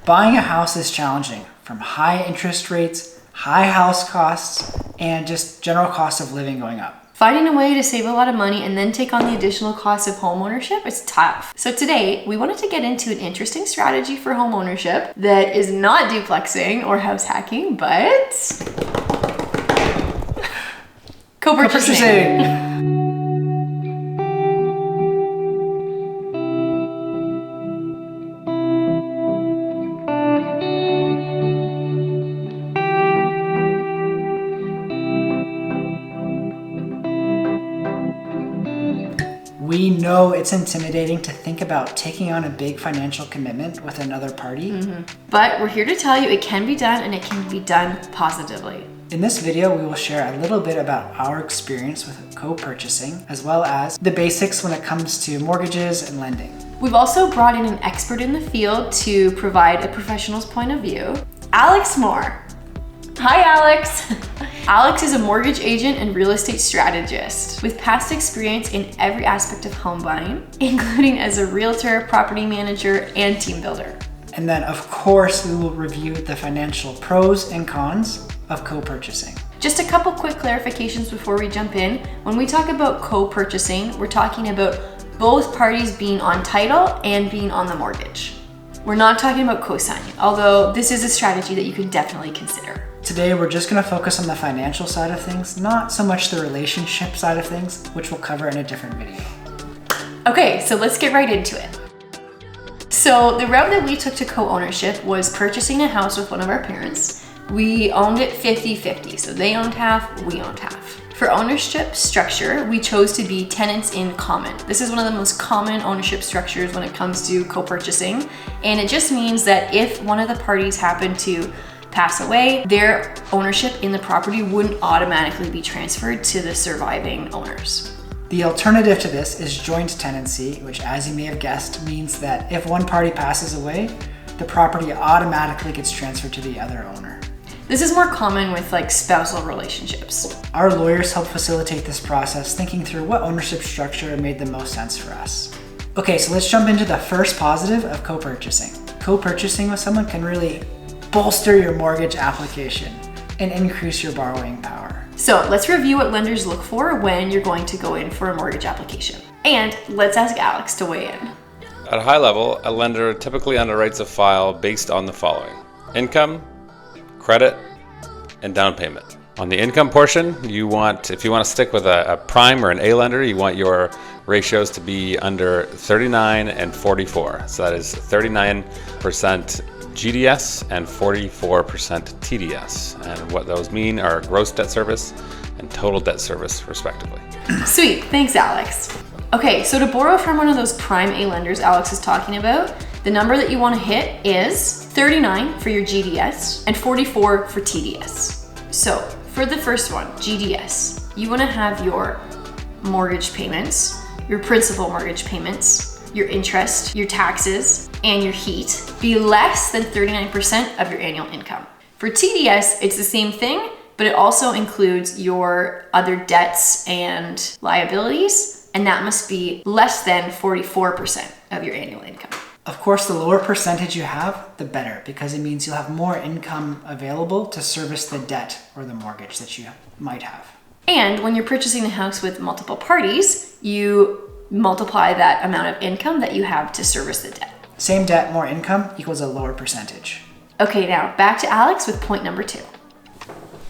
Buying a house is challenging, from high interest rates, high house costs, and just general cost of living going up. Finding a way to save a lot of money and then take on the additional costs of homeownership is tough. So today, we wanted to get into an interesting strategy for homeownership that is not duplexing or house hacking, but co-purchasing. We know it's intimidating to think about taking on a big financial commitment with another party. But we're here to tell you it can be done, and it can be done positively. In this video, we will share a little bit about our experience with co-purchasing, as well as the basics when it comes to mortgages and lending. We've also brought in an expert in the field to provide a professional's point of view, Alex Mohr. Hi, Alex. Alex is a mortgage agent and real estate strategist with past experience in every aspect of home buying, including as a realtor, property manager, and team builder. And then, of course, we will review the financial pros and cons of co-purchasing. Just a couple quick clarifications before we jump in. When we talk about co-purchasing, we're talking about both parties being on title and being on the mortgage. We're not talking about co-signing, although this is a strategy that you can definitely consider. Today, we're just going to focus on the financial side of things, not so much the relationship side of things, which we'll cover in a different video. Okay, so let's get right into it. So the route that we took to co-ownership was purchasing a house with one of our parents. We owned it 50-50, so they owned half, we owned half. For ownership structure, we chose to be tenants in common. This is one of the most common ownership structures when it comes to co-purchasing, and it just means that if one of the parties happened to pass away, their ownership in the property wouldn't automatically be transferred to the surviving owners. The alternative to this is joint tenancy, which, as you may have guessed, means that if one party passes away, the property automatically gets transferred to the other owner. This is more common with spousal relationships. Our lawyers help facilitate this process, thinking through what ownership structure made the most sense for us. Okay, so let's jump into the first positive of co-purchasing. Co-purchasing with someone can really bolster your mortgage application and increase your borrowing power. So let's review what lenders look for when you're going to go in for a mortgage application. And let's ask Alex to weigh in. At a high level, a lender typically underwrites a file based on the following: income, credit, and down payment. On the income portion, if you want to stick with a prime or an A lender, you want your ratios to be under 39 and 44. So that is 39% GDS and 44% TDS. And what those mean are gross debt service and total debt service, respectively. Sweet, thanks, Alex. Okay, so to borrow from one of those prime A lenders Alex is talking about, the number that you want to hit is 39 for your GDS and 44 for TDS. So for the first one, GDS, you want to have your mortgage payments, your principal mortgage payments, your interest, your taxes, and your heat be less than 39% of your annual income. For TDS, it's the same thing, but it also includes your other debts and liabilities, and that must be less than 44% of your annual income. Of course, the lower percentage you have, the better, because it means you'll have more income available to service the debt or the mortgage that you might have. And when you're purchasing a house with multiple parties, you multiply that amount of income that you have to service the debt. Same debt, more income equals a lower percentage. Okay, now back to Alex with point number 2.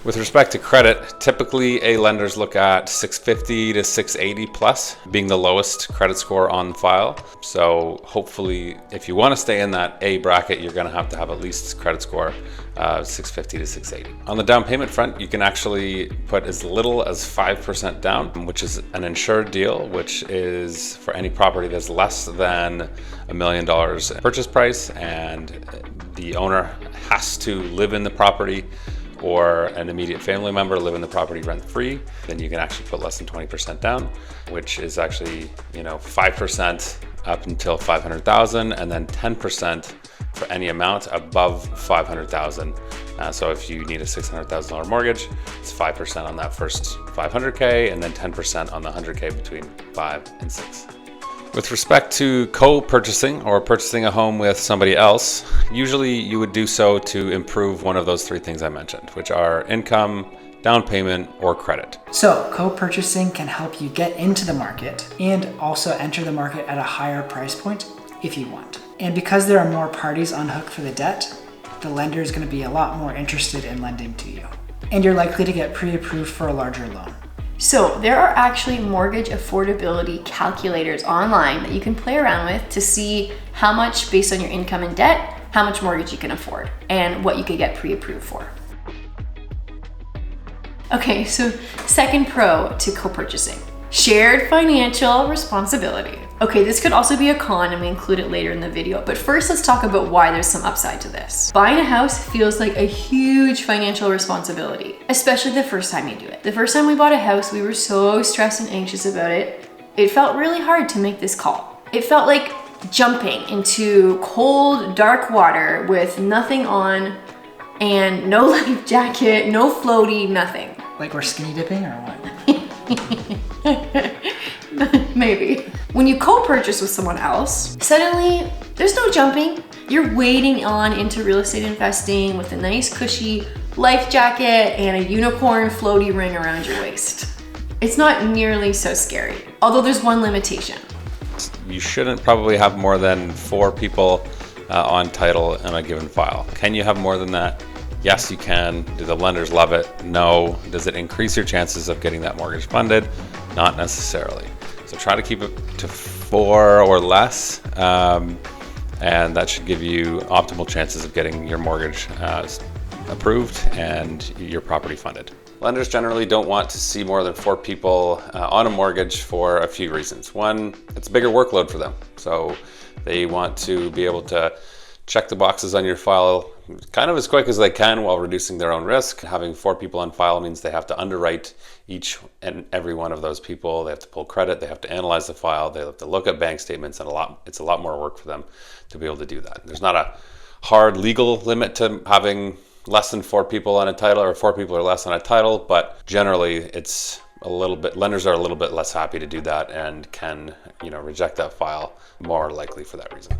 With respect to credit, typically A lenders look at 650 to 680 plus being the lowest credit score on file. So hopefully, if you want to stay in that A bracket, you're going to have at least credit score 650 to 680. On the down payment front, you can actually put as little as 5% down, which is an insured deal, which is for any property that's less than $1 million purchase price, and the owner has to live in the property or an immediate family member live in the property rent-free. Then you can actually put less than 20% down, which is actually 5% up until 500,000, and then 10% for any amount above 500,000. So if you need a $600,000 mortgage, it's 5% on that first 500K, and then 10% on the 100K between 5 and 6. With respect to co-purchasing or purchasing a home with somebody else, usually you would do so to improve one of those three things I mentioned, which are income, down payment, or credit. So co-purchasing can help you get into the market and also enter the market at a higher price point if you want. And because there are more parties on hook for the debt, the lender is going to be a lot more interested in lending to you. And you're likely to get pre-approved for a larger loan. So there are actually mortgage affordability calculators online that you can play around with to see how much, based on your income and debt, how much mortgage you can afford and what you could get pre-approved for. Okay, so second pro to co-purchasing, shared financial responsibility. Okay, this could also be a con and we include it later in the video, but first let's talk about why there's some upside to this. Buying a house feels like a huge financial responsibility, especially the first time you do it. The first time we bought a house, we were so stressed and anxious about it. It felt really hard to make this call. It felt like jumping into cold, dark water with nothing on and no life jacket, no floaty, nothing. Like we're skinny dipping or what? Maybe. When you co-purchase with someone else, suddenly there's no jumping. You're wading on into real estate investing with a nice cushy life jacket and a unicorn floaty ring around your waist. It's not nearly so scary, although there's one limitation. You shouldn't probably have more than 4 people on title in a given file. Can you have more than that? Yes, you can. Do the lenders love it? No. Does it increase your chances of getting that mortgage funded? Not necessarily. So try to keep it to 4 or less, and that should give you optimal chances of getting your mortgage approved and your property funded. Lenders generally don't want to see more than 4 people on a mortgage for a few reasons. One, it's a bigger workload for them. So they want to be able to check the boxes on your file kind of as quick as they can while reducing their own risk. Having 4 people on file means they have to underwrite each and every one of those people. They have to pull credit, they have to analyze the file, they have to look at bank statements, and it's a lot more work for them to be able to do that. There's not a hard legal limit to having less than 4 people on a title or 4 people or less on a title, but generally it's a little bit, lenders are a little bit less happy to do that and can, reject that file more likely for that reason.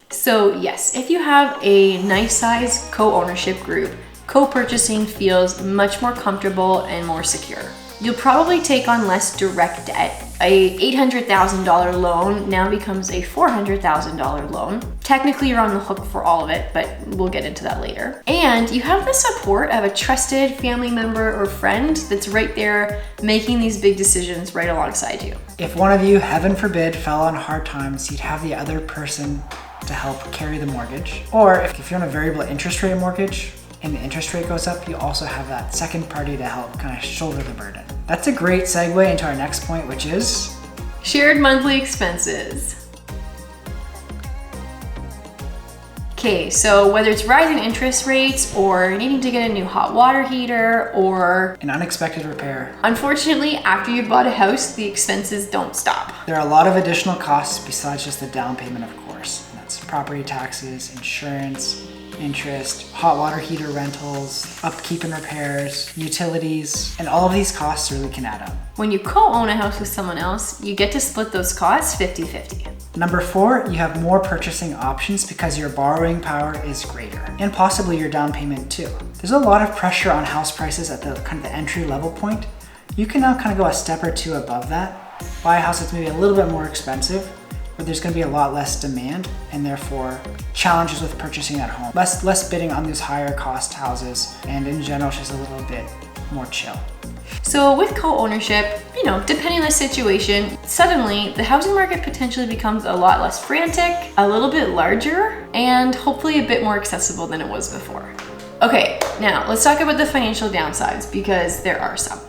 So yes, if you have a nice size co-ownership group, co-purchasing feels much more comfortable and more secure. You'll probably take on less direct debt. A $800,000 loan now becomes a $400,000 loan. Technically you're on the hook for all of it, but we'll get into that later. And you have the support of a trusted family member or friend that's right there making these big decisions right alongside you. If one of you, heaven forbid, fell on hard times, you'd have the other person to help carry the mortgage. Or if you're on a variable interest rate mortgage and the interest rate goes up, you also have that second party to help kind of shoulder the burden. That's a great segue into our next point, which is shared monthly expenses. Okay, so whether it's rising interest rates or needing to get a new hot water heater or an unexpected repair, unfortunately, after you've bought a house, the expenses don't stop. There are a lot of additional costs besides just the down payment, of course. That's property taxes, insurance, interest, hot water heater rentals, upkeep and repairs, utilities, and all of these costs really can add up. When you co-own a house with someone else, you get to split those costs 50-50. Number 4, you have more purchasing options because your borrowing power is greater, and possibly your down payment too. There's a lot of pressure on house prices at the kind of the entry level point. You can now kind of go a step or two above that, buy a house that's maybe a little bit more expensive, but there's going to be a lot less demand and therefore challenges with purchasing that home. Less bidding on these higher cost houses, and in general just a little bit more chill. So with co-ownership, depending on the situation, suddenly the housing market potentially becomes a lot less frantic, a little bit larger, and hopefully a bit more accessible than it was before. Okay, now let's talk about the financial downsides because there are some.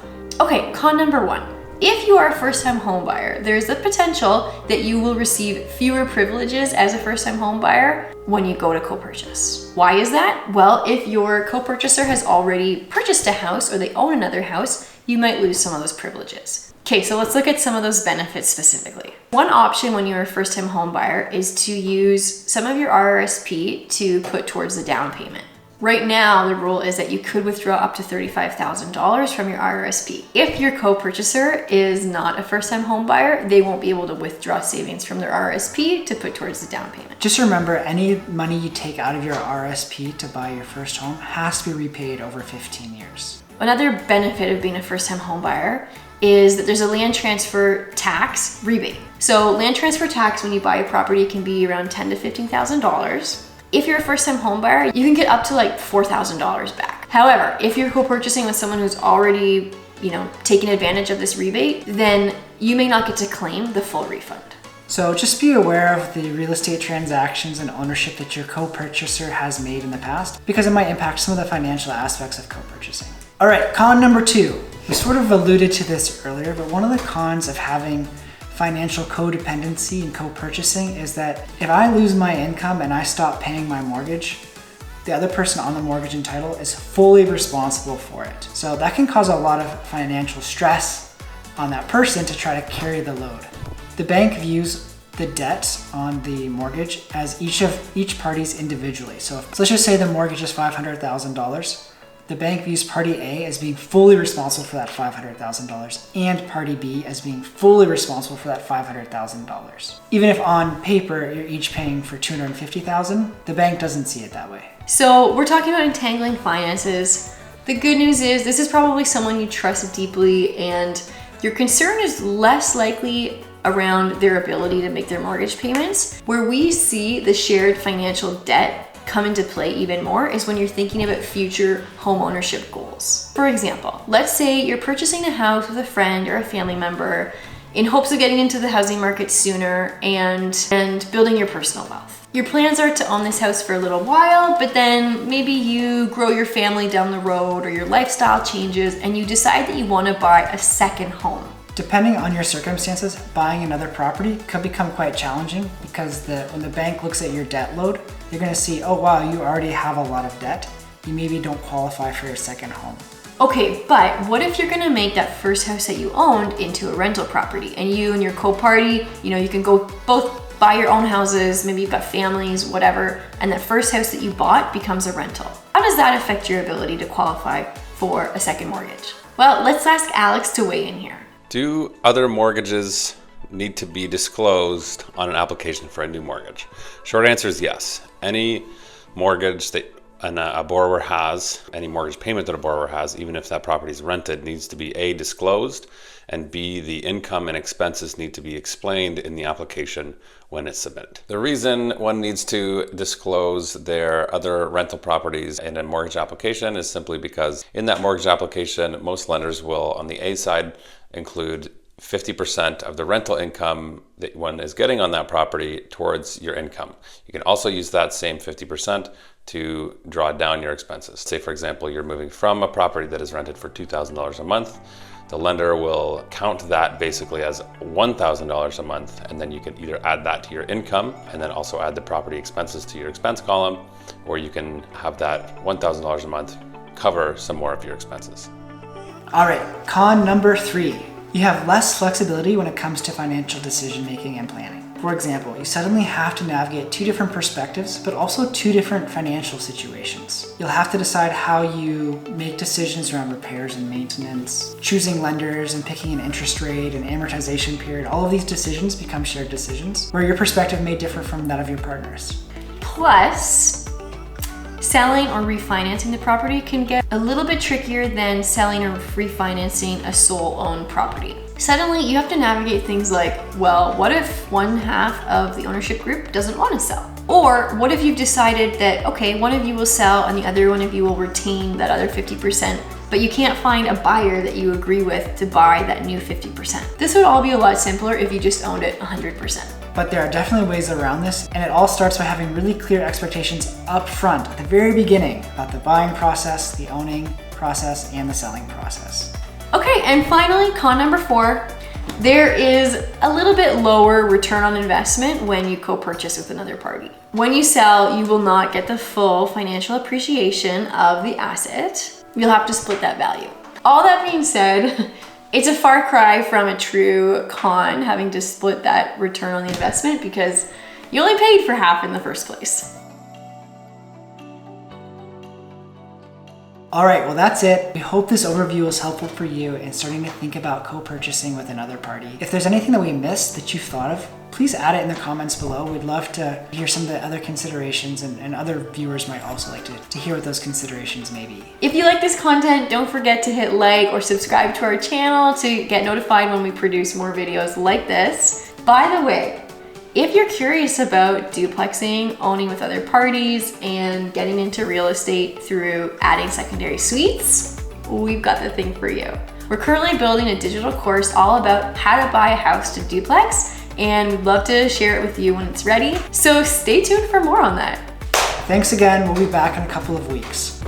Okay, con number 1. If you are a first-time home buyer, there's the potential that you will receive fewer privileges as a first-time home buyer when you go to co-purchase. Why is that? Well, if your co-purchaser has already purchased a house or they own another house, you might lose some of those privileges. Okay, so let's look at some of those benefits specifically. One option when you're a first-time home buyer is to use some of your RRSP to put towards the down payment. Right now, the rule is that you could withdraw up to $35,000 from your RRSP. If your co-purchaser is not a first-time home buyer, they won't be able to withdraw savings from their RRSP to put towards the down payment. Just remember, any money you take out of your RRSP to buy your first home has to be repaid over 15 years. Another benefit of being a first-time home buyer is that there's a land transfer tax rebate. So land transfer tax when you buy a property can be around $10,000 to $15,000. If you're a first-time home buyer, you can get up to like $4,000 back. However, if you're co-purchasing with someone who's already, taken advantage of this rebate, then you may not get to claim the full refund. So just be aware of the real estate transactions and ownership that your co-purchaser has made in the past, because it might impact some of the financial aspects of co-purchasing. All right, con number 2. We sort of alluded to this earlier, but one of the cons of having financial codependency and co-purchasing is that if I lose my income and I stop paying my mortgage, the other person on the mortgage and title is fully responsible for it. So that can cause a lot of financial stress on that person to try to carry the load. The bank views the debt on the mortgage as each party's individually. So let's just say the mortgage is $500,000. The bank views party A as being fully responsible for that $500,000 and party B as being fully responsible for that $500,000. Even if on paper you're each paying for $250,000, the bank doesn't see it that way. So we're talking about entangling finances. The good news is this is probably someone you trust deeply, and your concern is less likely around their ability to make their mortgage payments. Where we see the shared financial debt come into play even more is when you're thinking about future home ownership goals. For example, let's say you're purchasing a house with a friend or a family member in hopes of getting into the housing market sooner and building your personal wealth. Your plans are to own this house for a little while, but then maybe you grow your family down the road or your lifestyle changes and you decide that you want to buy a second home. Depending on your circumstances, buying another property could become quite challenging because when the bank looks at your debt load, they're going to see, oh wow, you already have a lot of debt. You maybe don't qualify for your second home. Okay, but what if you're gonna make that first house that you owned into a rental property, and you and your co-party, you can go both buy your own houses, maybe you've got families, whatever, and that first house that you bought becomes a rental. How does that affect your ability to qualify for a second mortgage? Well, let's ask Alex to weigh in here. Do other mortgages need to be disclosed on an application for a new mortgage? Short answer is yes. Any mortgage that a borrower has, any mortgage payment that a borrower has, even if that property is rented, needs to be A, disclosed, and B, the income and expenses need to be explained in the application when it's submitted. The reason one needs to disclose their other rental properties in a mortgage application is simply because in that mortgage application, most lenders will, on the A side, include 50% of the rental income that one is getting on that property towards your income. You can also use that same 50% to draw down your expenses. Say, for example, you're moving from a property that is rented for $2,000 a month. The lender will count that basically as $1,000 a month, and then you can either add that to your income and then also add the property expenses to your expense column, or you can have that $1,000 a month cover some more of your expenses. All right, con number 3. You have less flexibility when it comes to financial decision making and planning. For example, you suddenly have to navigate 2 different perspectives, but also 2 different financial situations. You'll have to decide how you make decisions around repairs and maintenance, choosing lenders and picking an interest rate and amortization period. All of these decisions become shared decisions where your perspective may differ from that of your partner's. Plus, selling or refinancing the property can get a little bit trickier than selling or refinancing a sole-owned property. Suddenly, you have to navigate things like, well, what if one half of the ownership group doesn't want to sell? Or what if you've decided that, okay, one of you will sell and the other one of you will retain that other 50%, but you can't find a buyer that you agree with to buy that new 50%. This would all be a lot simpler if you just owned it 100%. But there are definitely ways around this, and it all starts by having really clear expectations up front at the very beginning about the buying process, the owning process, and the selling process. Okay, and finally, con number 4, there is a little bit lower return on investment when you co-purchase with another party. When you sell, you will not get the full financial appreciation of the asset. You'll have to split that value. All that being said, it's a far cry from a true con having to split that return on the investment because you only paid for half in the first place. All right, well that's it. We hope this overview was helpful for you in starting to think about co-purchasing with another party. If there's anything that we missed that you've thought of, please add it in the comments below. We'd love to hear some of the other considerations, and other viewers might also like to hear what those considerations may be. If you like this content, don't forget to hit like or subscribe to our channel to get notified when we produce more videos like this. By the way, if you're curious about duplexing, owning with other parties, and getting into real estate through adding secondary suites, we've got the thing for you. We're currently building a digital course all about how to buy a house to duplex, and we'd love to share it with you when it's ready. So stay tuned for more on that. Thanks again. We'll be back in a couple of weeks.